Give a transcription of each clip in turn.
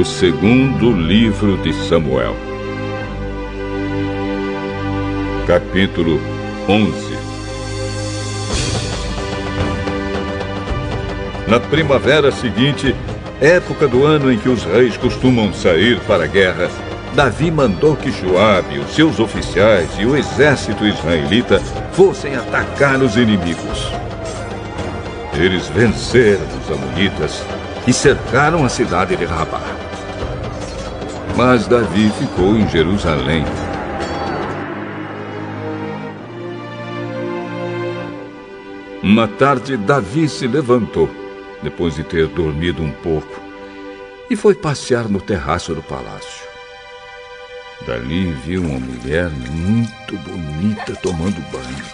O segundo livro de Samuel. Capítulo 11. Na primavera seguinte, época do ano em que os reis costumam sair para a guerra, Davi mandou que Joabe, os seus oficiais e o exército israelita fossem atacar os inimigos. Eles venceram os amonitas e cercaram a cidade de Rabá. Mas Davi ficou em Jerusalém. Uma tarde, Davi se levantou, depois de ter dormido um pouco, e foi passear no terraço do palácio. Dali viu uma mulher muito bonita tomando banho.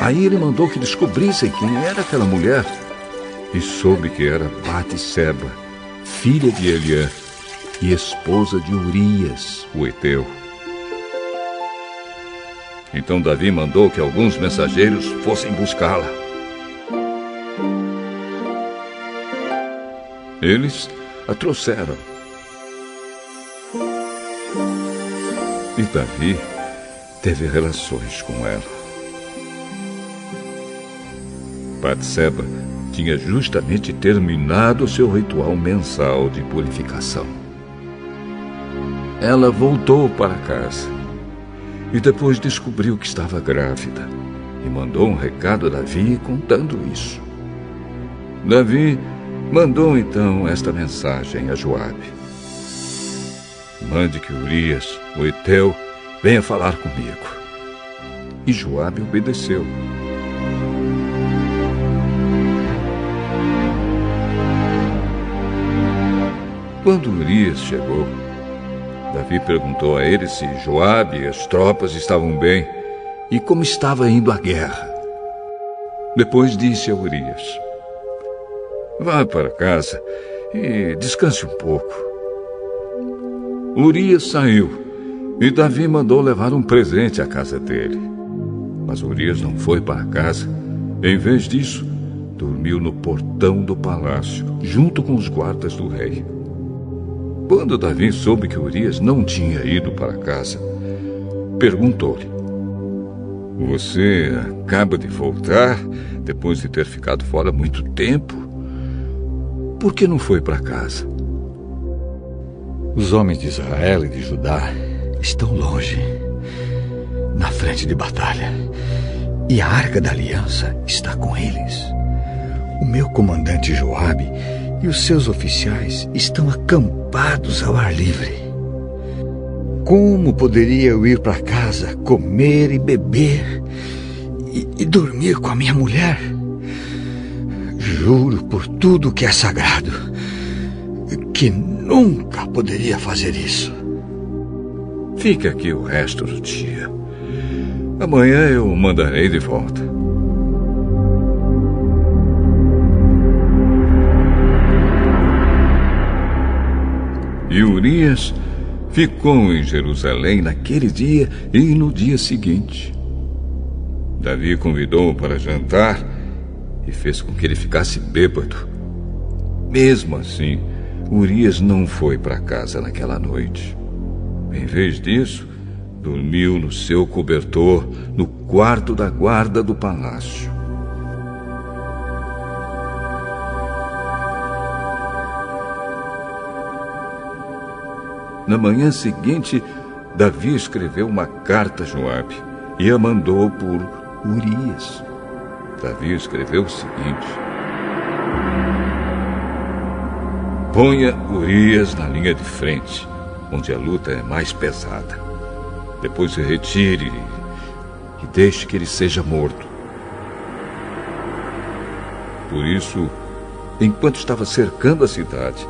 Aí ele mandou que descobrissem quem era aquela mulher e soube que era Batseba, filha de Eliã e esposa de Urias, o heteu. Então Davi mandou que alguns mensageiros fossem buscá-la. Eles a trouxeram. E Davi teve relações com ela. Batseba tinha justamente terminado seu ritual mensal de purificação. Ela voltou para casa e depois descobriu que estava grávida e mandou um recado a Davi contando isso. Davi mandou então esta mensagem a Joabe: mande que Urias, o heteu, venha falar comigo. E Joabe obedeceu. Quando Urias chegou, Davi perguntou a ele se Joabe e as tropas estavam bem e como estava indo a guerra. Depois disse a Urias: vá para casa e descanse um pouco. Urias saiu e Davi mandou levar um presente à casa dele. Mas Urias não foi para casa. Em vez disso, dormiu no portão do palácio, junto com os guardas do rei. Quando Davi soube que Urias não tinha ido para casa, perguntou-lhe: você acaba de voltar, depois de ter ficado fora muito tempo? Por que não foi para casa? Os homens de Israel e de Judá estão longe, na frente de batalha, e a Arca da Aliança está com eles. O meu comandante Joabe e os seus oficiais estão acampados ao ar livre. Como poderia eu ir para casa, comer e beber e dormir com a minha mulher? Juro por tudo que é sagrado que nunca poderia fazer isso. Fique aqui o resto do dia. Amanhã eu o mandarei de volta. E Urias ficou em Jerusalém naquele dia e no dia seguinte. Davi convidou-o para jantar e fez com que ele ficasse bêbado. Mesmo assim, Urias não foi para casa naquela noite. Em vez disso, dormiu no seu cobertor no quarto da guarda do palácio. Na manhã seguinte, Davi escreveu uma carta a Joabe e a mandou por Urias. Davi escreveu o seguinte: ponha Urias na linha de frente, onde a luta é mais pesada. Depois se retire e deixe que ele seja morto. Por isso, enquanto estava cercando a cidade,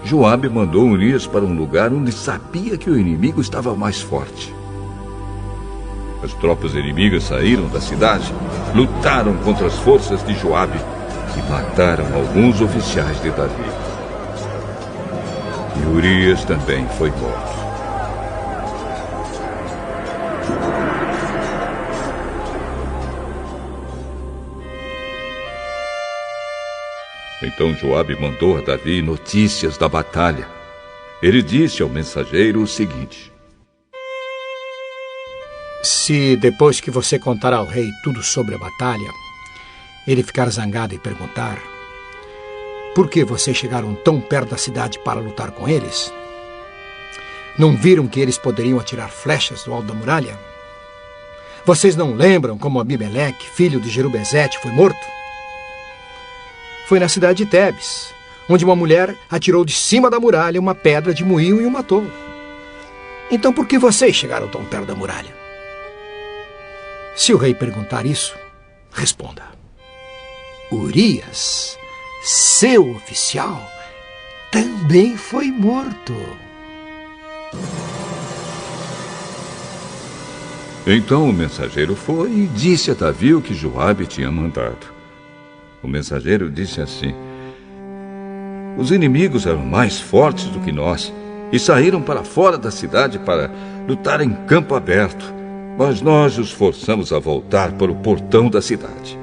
Joabe mandou Urias para um lugar onde sabia que o inimigo estava mais forte. As tropas inimigas saíram da cidade, lutaram contra as forças de Joabe e mataram alguns oficiais de Davi. E Urias também foi morto. Então Joabe mandou a Davi notícias da batalha. Ele disse ao mensageiro o seguinte: se depois que você contar ao rei tudo sobre a batalha, ele ficar zangado e perguntar: por que vocês chegaram tão perto da cidade para lutar com eles? Não viram que eles poderiam atirar flechas do alto da muralha? Vocês não lembram como Abimeleque, filho de Jerubezete, foi morto? Foi na cidade de Tebes, onde uma mulher atirou de cima da muralha uma pedra de moinho e o matou. Então por que vocês chegaram tão perto da muralha? Se o rei perguntar isso, responda: Urias, seu oficial, também foi morto. Então o mensageiro foi e disse a Davi o que Joabe tinha mandado. O mensageiro disse assim: os inimigos eram mais fortes do que nós e saíram para fora da cidade para lutar em campo aberto, mas nós os forçamos a voltar para o portão da cidade.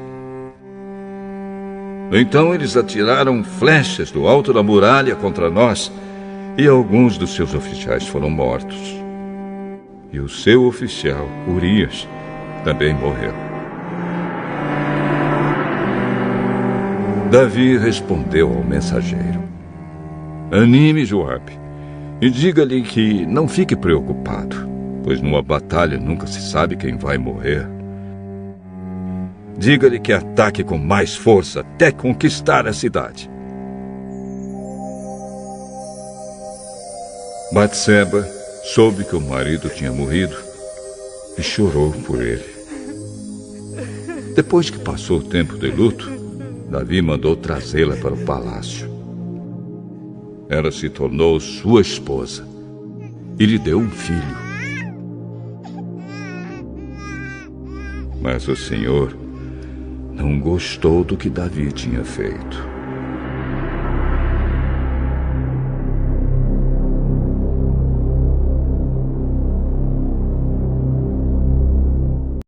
Então eles atiraram flechas do alto da muralha contra nós e alguns dos seus oficiais foram mortos. E o seu oficial, Urias, também morreu. Davi respondeu ao mensageiro: anime Joabe e diga-lhe que não fique preocupado, pois numa batalha nunca se sabe quem vai morrer. Diga-lhe que ataque com mais força até conquistar a cidade. Batseba soube que o marido tinha morrido e chorou por ele. Depois que passou o tempo de luto, Davi mandou trazê-la para o palácio. Ela se tornou sua esposa e lhe deu um filho. Mas o Senhor não gostou do que Davi tinha feito.